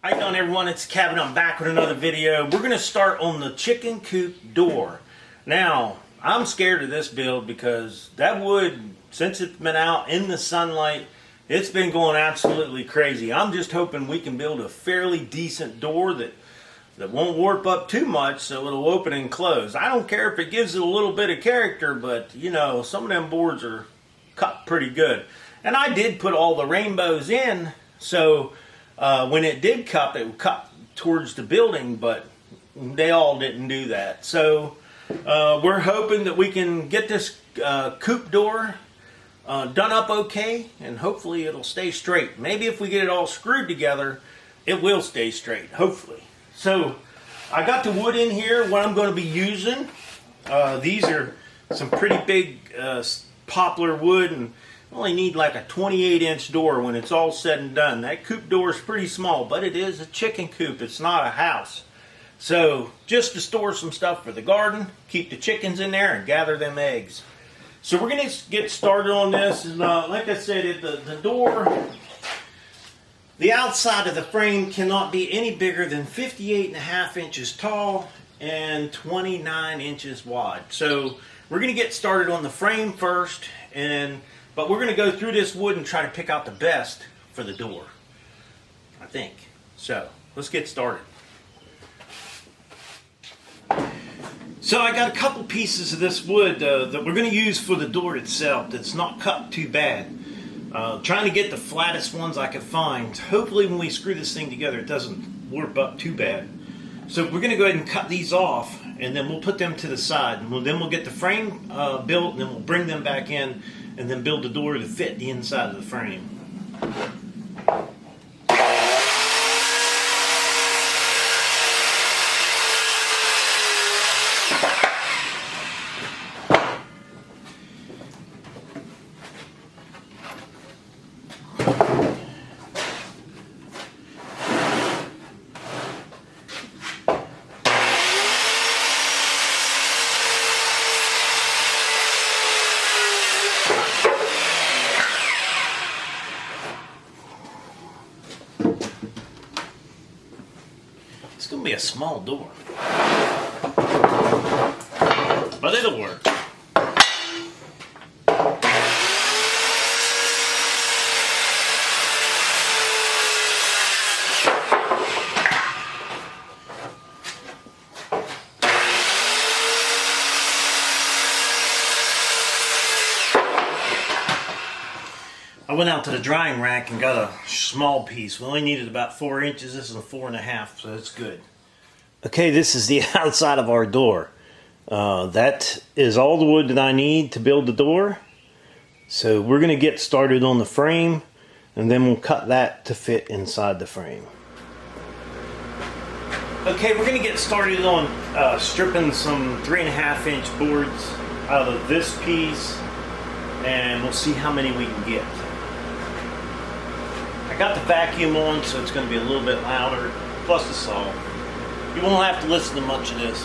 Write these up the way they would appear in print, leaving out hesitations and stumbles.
How you doing, everyone? It's Kevin. I'm back with another video. We're going to start on the chicken coop door. Now, I'm scared of this build because that wood, since it's been out in the sunlight, it's been going absolutely crazy. I'm just hoping we can build a fairly decent door that won't warp up too much so it'll open and close. I don't care if it gives it a little bit of character, but you know, some of them boards are cut pretty good. And I did put all the rainbows in, so when it did cup, it would cup towards the building, but they all didn't do that. So we're hoping that we can get this coop door done up okay, and hopefully it'll stay straight. Maybe if we get it all screwed together, it will stay straight, hopefully. So I got the wood in here, what I'm going to be using. These are some pretty big poplar wood, and only need like a 28-inch door when it's all said and done. That coop door is pretty small, but it is a chicken coop. It's not a house. So just to store some stuff for the garden, keep the chickens in there, and gather them eggs. So we're going to get started on this. And like I said, the door, the outside of the frame cannot be any bigger than 58.5 inches tall and 29 inches wide. So we're going to get started on the frame first, but we're going to go through this wood and try to pick out the best for the door, I think. So let's get started. So I got a couple pieces of this wood that we're going to use for the door itself that's not cut too bad. Trying to get the flattest ones I could find. Hopefully when we screw this thing together it doesn't warp up too bad. So we're going to go ahead and cut these off, and then we'll put them to the side. And then we'll get the frame built, and then we'll bring them back in and then build the door to fit the inside of the frame. It's going to be a small door, but it'll work. I went out to the drying rack and got a small piece. We only needed about 4 inches. This is a 4.5, so that's good. Okay, this is the outside of our door. That is all the wood that I need to build the door. So we're going to get started on the frame, and then we'll cut that to fit inside the frame. Okay, we're going to get started on stripping some 3.5-inch boards out of this piece, and we'll see how many we can get. I got the vacuum on, so it's going to be a little bit louder, plus the saw. You won't have to listen to much of this.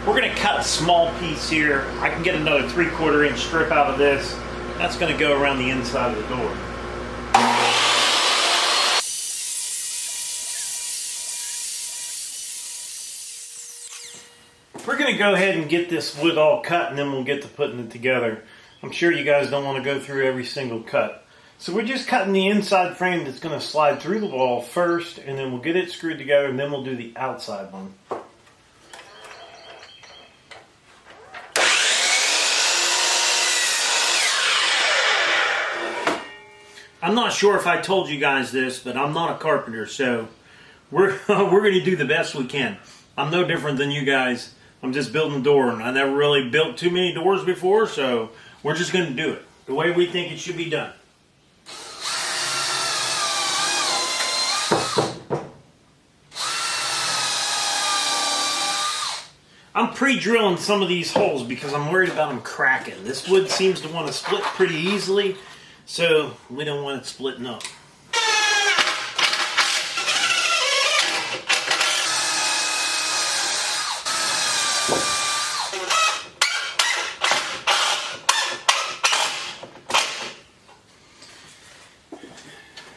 We're going to cut a small piece here. I can get another 3/4 inch strip out of this. That's going to go around the inside of the door. We're going to go ahead and get this wood all cut, and then we'll get to putting it together. I'm sure you guys don't want to go through every single cut. So we're just cutting the inside frame that's going to slide through the wall first, and then we'll get it screwed together, and then we'll do the outside one. I'm not sure if I told you guys this, but I'm not a carpenter, so we're going to do the best we can. I'm no different than you guys. I'm just building a door, and I never really built too many doors before, so we're just going to do it the way we think it should be done. I'm pre-drilling some of these holes because I'm worried about them cracking. This wood seems to want to split pretty easily, so we don't want it splitting up.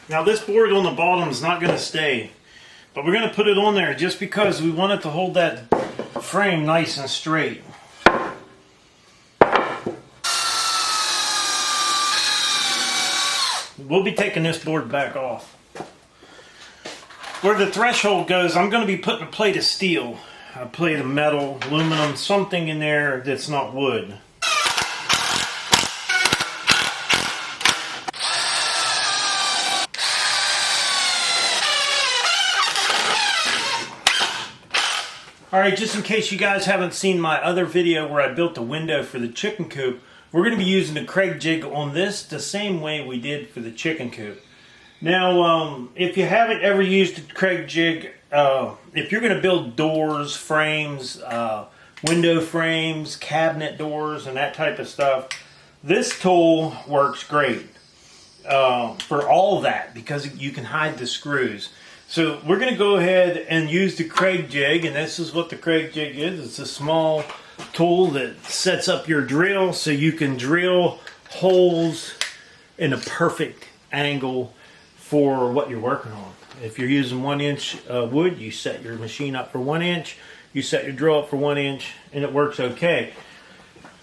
Now this board on the bottom is not going to stay, but we're going to put it on there just because we want it to hold that frame nice and straight. We'll be taking this board back off. Where the threshold goes, I'm going to be putting a plate of steel, a plate of metal, aluminum, something in there that's not wood. Alright, just in case you guys haven't seen my other video where I built a window for the chicken coop, we're going to be using the Kreg jig on this the same way we did for the chicken coop. Now, if you haven't ever used the Kreg jig, if you're going to build doors, frames, window frames, cabinet doors, and that type of stuff, this tool works great for all that because you can hide the screws. So we're going to go ahead and use the Kreg jig, and this is what the Kreg jig is. It's a small tool that sets up your drill so you can drill holes in a perfect angle for what you're working on. If you're using 1-inch wood, you set your machine up for 1 inch, you set your drill up for 1 inch, and it works okay.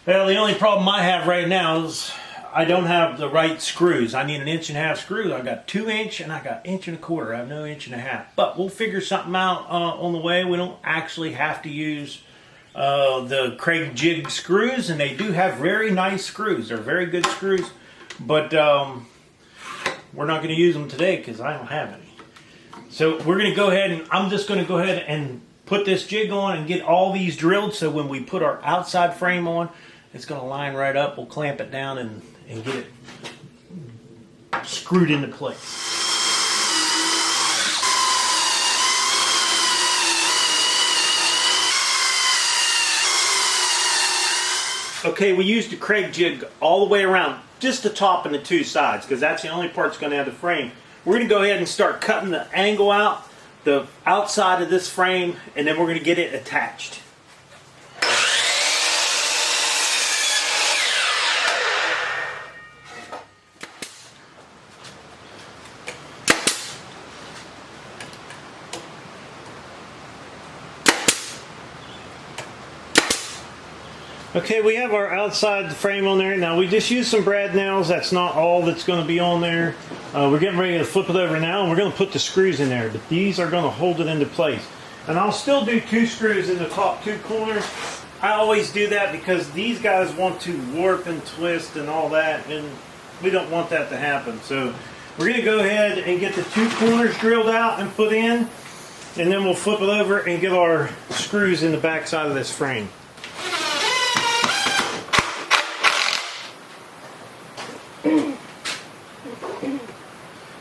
Well, the only problem I have right now is I don't have the right screws. I need 1.5 inch screws. I got 2 inch and I got 1.25 inch. I have no 1.5 inch. But we'll figure something out on the way. We don't actually have to use the Kreg jig screws, and they do have very nice screws. They're very good screws, but we're not going to use them today because I don't have any. So we're going to go ahead and I'm just going to go ahead and put this jig on and get all these drilled so when we put our outside frame on, it's going to line right up. We'll clamp it down and get it screwed into place. Okay, we used the Kreg jig all the way around, just the top and the 2 sides, because that's the only part that's going to have the frame. We're going to go ahead and start cutting the angle out, the outside of this frame, and then we're going to get it attached. Okay, we have our outside frame on there. Now we just used some brad nails. That's not all that's going to be on there. We're getting ready to flip it over now, and we're going to put the screws in there. But these are going to hold it into place. And I'll still do 2 screws in the top 2 corners. I always do that because these guys want to warp and twist and all that, and we don't want that to happen. So we're going to go ahead and get the 2 corners drilled out and put in, and then we'll flip it over and get our screws in the back side of this frame.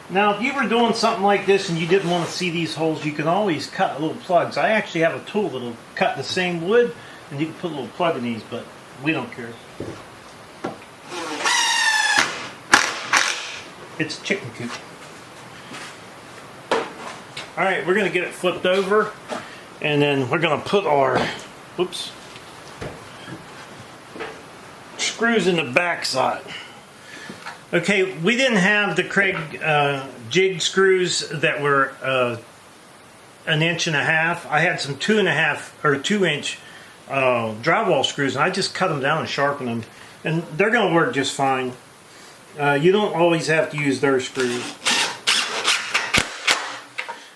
Now, if you were doing something like this and you didn't want to see these holes, you can always cut little plugs. I actually have a tool that'll cut the same wood, and you can put a little plug in these, but we don't care. It's a chicken coop. Alright, we're going to get it flipped over, and then we're going to put our screws in the back side. Okay, we didn't have the Kreg jig screws that were 1.5 inches. I had some 2.5 or 2 inch drywall screws, and I just cut them down and sharpened them, and they're going to work just fine. You don't always have to use their screws.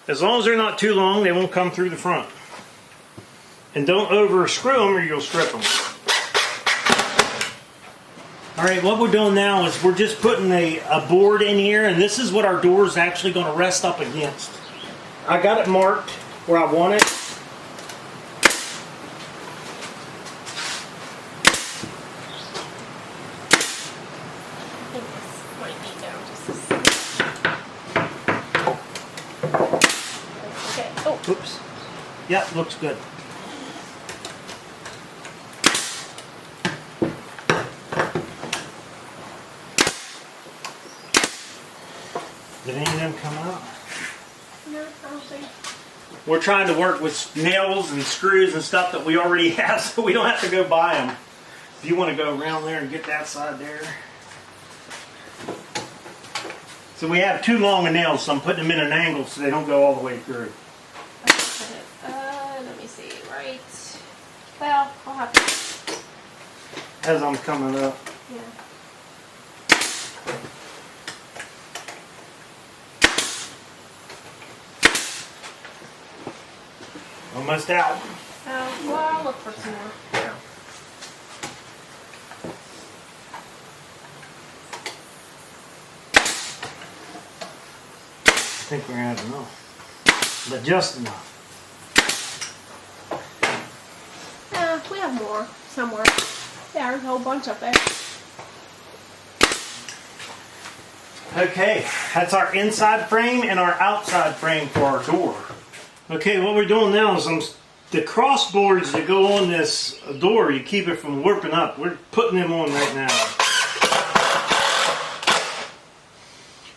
As long as they're not too long, they won't come through the front. And don't over screw them or you'll strip them. Alright, what we're doing now is we're just putting a board in here, and this is what our door is actually going to rest up against. I got it marked where I want it. Okay. Oh. Oops. Yep, looks good. Did any of them come out? No, I don't think. We're trying to work with nails and screws and stuff that we already have, so we don't have to go buy them. If you want to go around there and get that side there. So we have too long of nails, so I'm putting them in an angle so they don't go all the way through. Let me see, right. Well, I'll have to. As I'm coming up. Yeah. Almost out. Well, I'll look for some more. Yeah. I think we're at enough, but just enough. We have more somewhere. Yeah, there's a whole bunch up there. Okay, that's our inside frame and our outside frame for our door. Okay, what we're doing now is the cross boards that go on this door, you keep it from warping up. We're putting them on right now.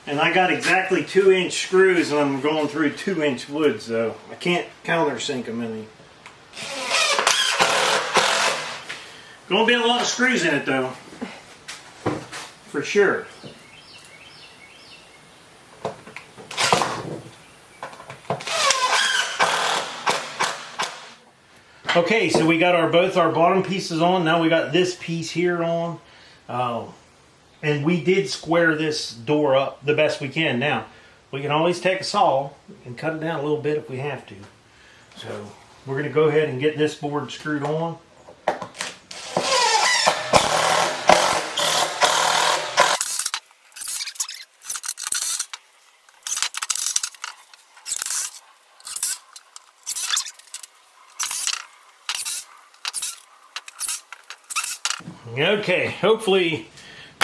And I got exactly 2-inch screws and I'm going through 2-inch wood, so I can't countersink them any. Gonna be a lot of screws in it though, for sure. Okay, so we got both our bottom pieces on. Now we got this piece here on. And we did square this door up the best we can. Now, we can always take a saw and cut it down a little bit if we have to. So, we're going to go ahead and get this board screwed on. Okay, hopefully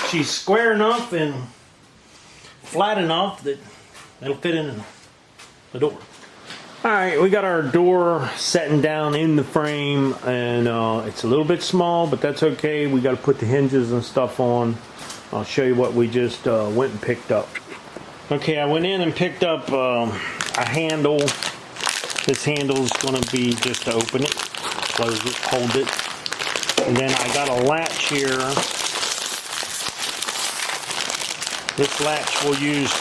she's square enough and flat enough that it'll fit in the door. Alright, we got our door setting down in the frame, and it's a little bit small, but that's okay. We got to put the hinges and stuff on. I'll show you what we just went and picked up. Okay, I went in and picked up a handle. This handle is going to be just to open it, close it, hold it. And then I got a latch here. This latch we'll use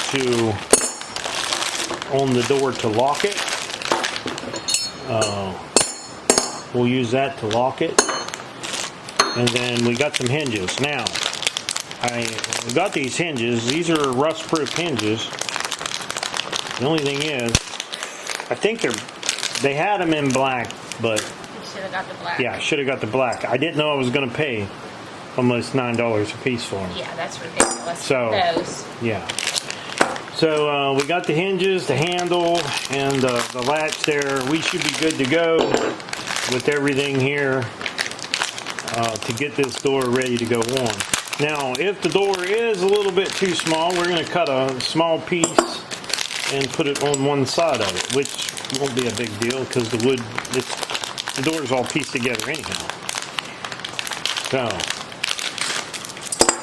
on the door to lock it. We'll use that to lock it. And then we got some hinges. Now, I got these hinges. These are rust-proof hinges. The only thing is, I think they had them in black, but Should have got the black. yeah, I should have got the black. I didn't know I was going to pay almost $9 a piece for them. Yeah, that's ridiculous. So, those. yeah. So we got the hinges, the handle, and the latch there. We should be good to go with everything here to get this door ready to go on. Now, if the door is a little bit too small, we're going to cut a small piece and put it on one side of it, which won't be a big deal because the wood, the door is all pieced together anyhow. So,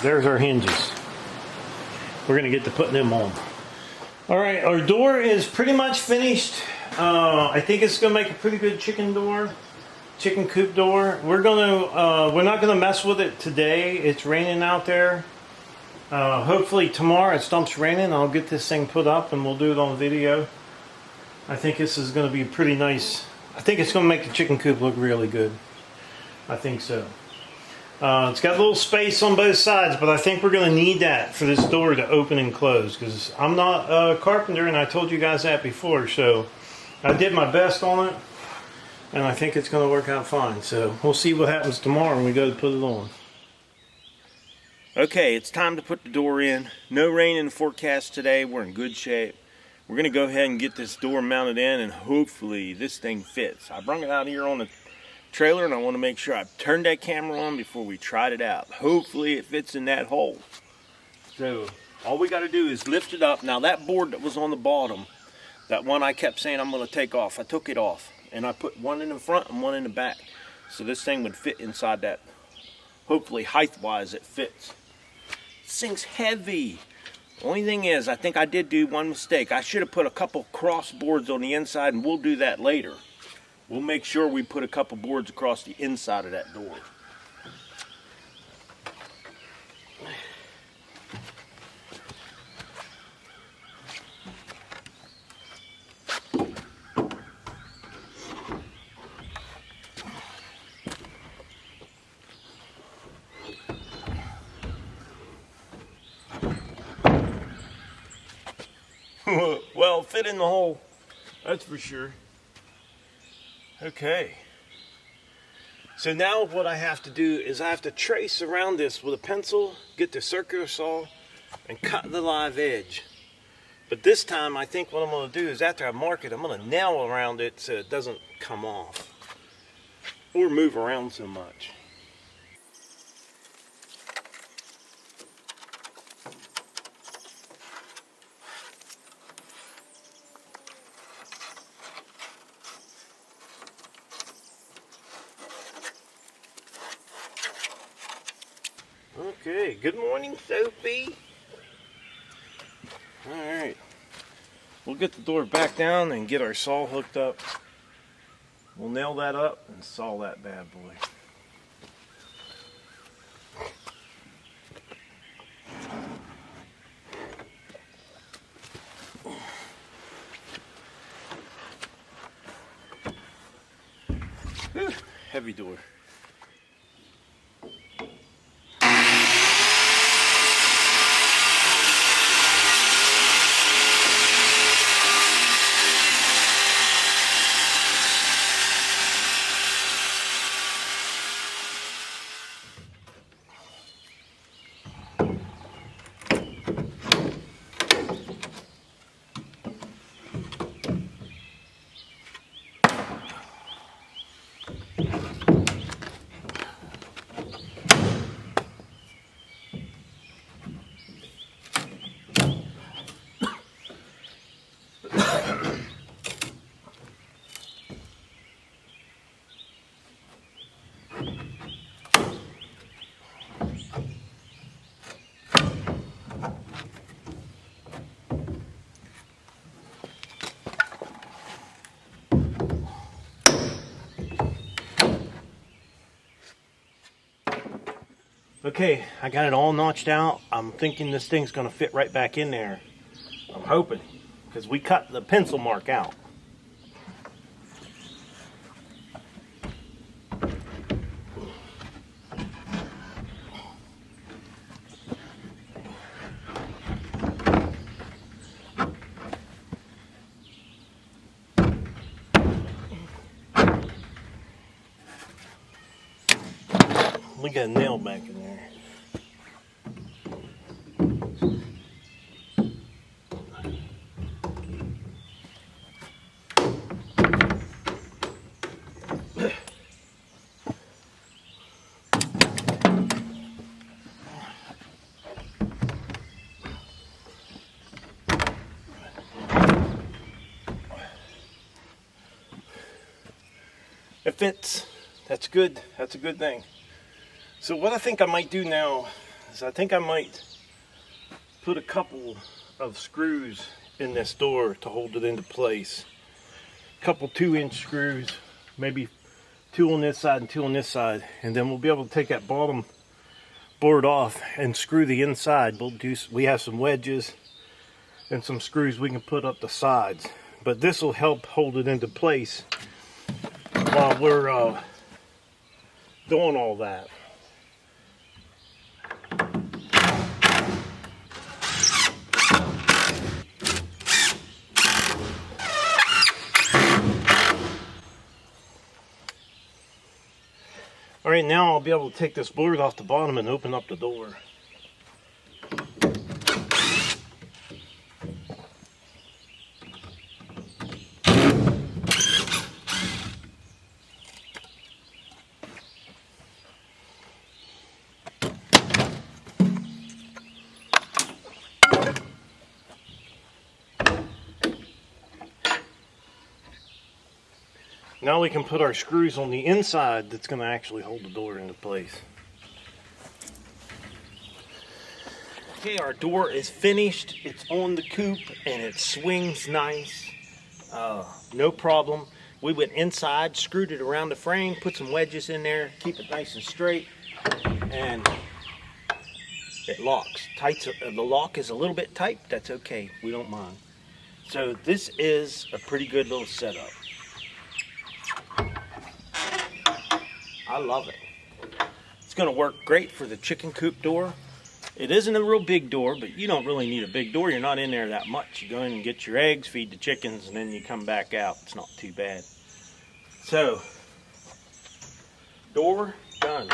there's our hinges. We're going to get to putting them on. Alright, our door is pretty much finished. I think it's going to make a pretty good chicken coop door. We're not going to mess with it today. It's raining out there. Hopefully tomorrow it stops raining. I'll get this thing put up and we'll do it on video. I think this is going to be pretty nice. I think it's going to make the chicken coop look really good. I think so. It's got a little space on both sides, but I think we're going to need that for this door to open and close because I'm not a carpenter and I told you guys that before. So I did my best on it and I think it's going to work out fine. So we'll see what happens tomorrow when we go to put it on. Okay, it's time to put the door in. No rain in the forecast today. We're in good shape. We're going to go ahead and get this door mounted in and hopefully this thing fits. I brought it out here on the trailer and I want to make sure I turned that camera on before we tried it out. Hopefully it fits in that hole. So all we got to do is lift it up. Now that board that was on the bottom, that one I kept saying I'm going to take off, I took it off and I put one in the front and one in the back. So this thing would fit inside that. Hopefully height wise it fits. This thing's heavy. Only thing is, I think I did do one mistake. I should have put a couple cross boards on the inside, and we'll do that later. We'll make sure we put a couple boards across the inside of that door. Well, fit in the hole, that's for sure. Okay. So now what I have to do is I have to trace around this with a pencil, get the circular saw, and cut the live edge. But this time I think what I'm going to do is after I mark it, I'm going to nail around it so it doesn't come off or move around so much. Okay, good morning, Sophie. Alright, we'll get the door back down and get our saw hooked up. We'll nail that up and saw that bad boy. Whew, heavy door. Okay, I got it all notched out. I'm thinking this thing's gonna fit right back in there. I'm hoping, because we cut the pencil mark out. We got a nail back in there. It fits. That's good. That's a good thing. So what I think I might do now is I think I might put a couple of screws in this door to hold it into place. A couple 2-inch screws, maybe 2 on this side and 2 on this side, and then we'll be able to take that bottom board off and screw the inside. We have some wedges and some screws we can put up the sides, but this will help hold it into place while we're doing all that. All right, now I'll be able to take this board off the bottom and open up the door. Now we can put our screws on the inside that's going to actually hold the door into place. Okay, our door is finished. It's on the coop and it swings nice. No problem. We went inside, screwed it around the frame, put some wedges in there, keep it nice and straight, and it locks. The lock is a little bit tight. That's okay. We don't mind. So this is a pretty good little setup. I love it. It's going to work great for the chicken coop door. It isn't a real big door, but you don't really need a big door. You're not in there that much. You go in and get your eggs, feed the chickens, and then you come back out. It's not too bad. So, door done.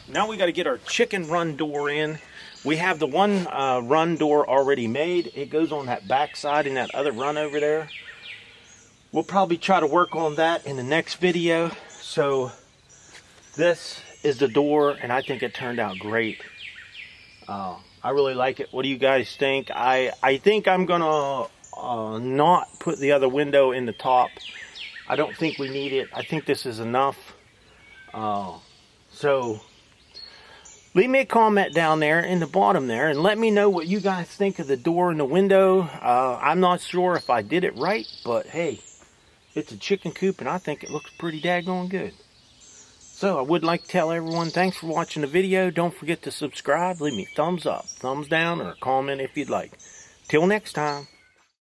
Now we got to get our chicken run door in. We have the one run door already made. It goes on that back side and that other run over there. We'll probably try to work on that in the next video. So this is the door, and I think it turned out great. I really like it. What do you guys think? I think I'm gonna not put the other window in the top. I don't think we need it. I think this is enough. So leave me a comment down there in the bottom there and let me know what you guys think of the door and the window. I'm not sure if I did it right, but hey, it's a chicken coop and I think it looks pretty daggone good. So I would like to tell everyone thanks for watching the video. Don't forget to subscribe. Leave me a thumbs up, thumbs down, or a comment if you'd like. Till next time.